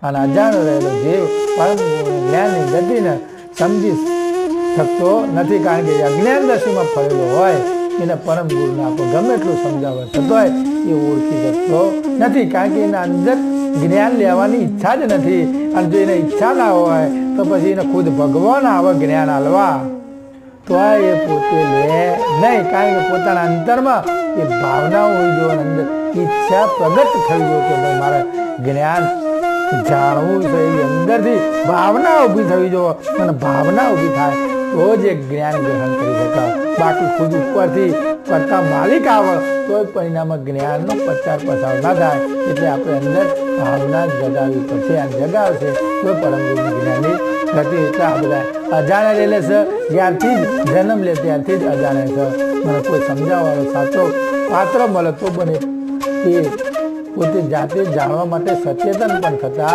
અને અજાણ રહેલો જીવ પરમ જ્ઞાનની ગતિને સમજી શકતો નથી, કારણ કે અજ્ઞાન દશામાં ફરેલો હોય એને પરમ ગુરુને આપણે ગમે એટલું સમજાવવા છતાંય એ ઓળખી શકતો નથી, કારણ કે એના અંદર જ્ઞાન લેવાની ઈચ્છા જ નથી. અને જો એને ઈચ્છા ના હોય તો પછી એને ખુદ ભગવાન આવે જ્ઞાન આલવા તો એ પોતે લે નહીં, કારણ કે પોતાના અંતરમાં એ ભાવના હોવી જોઈએ, અંદર ઈચ્છા પ્રગટ થઈ જોઈએ કે ભાઈ મારે જ્ઞાન જાણવું છે. એ અંદરથી ભાવના ઊભી થવી જોઈએ, અને ભાવના ઊભી થાય તો જ એક જ્ઞાન ગ્રહણ કરી શકાય. બાકી ખુદ ઉપરથી કરતા માલિક આવે તો જ પરિણામ જ્ઞાનનો પ્રચાર પ્રસાર ના થાય. એટલે આપણે અંદર ભાવના જગાવવી પડશે, અને જગાવશે તો પરમ ગુરુની જ્ઞાનની ગતિ. એટલે આ બધા અજાણ્યા રહેલે છે, જ્યારથી જ જન્મ લે ત્યારથી જ અજાણ્યા છે. મને કોઈ સમજાવવાનો સાચો પાત્ર મળે તો બને એ પોતે જાતે જાણવા માટે સચેતન પણ થતા